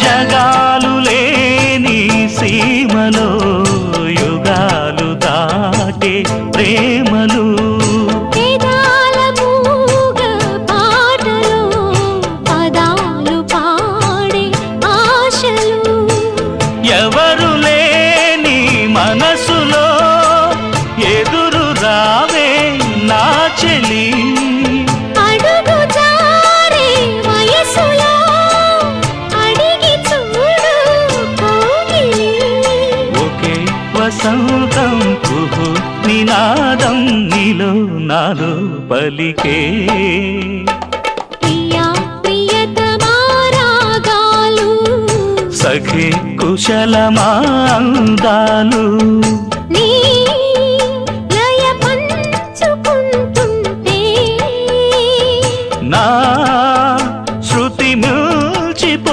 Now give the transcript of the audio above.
జగాలు లేని సీమలో యుగాలు దాటే ప్రేమలు వేదాల మూగ పాటలో పదాలు పాడే ఆశలు ఎవరు లేని మనసులో ఎదురు రావే నా చెలి అడుగు జారే వయసులో అడిగి చూడు కౌగిలి ఒకే వసంతం కుహు నినాదం నీలో నాలో పలికే ప్రియా ప్రియతమా రాగాలు సఖి కుశలమాందాలు నీ లయ పంచుకుంటుంటే నా శృతి మిల్చిపోతుంటే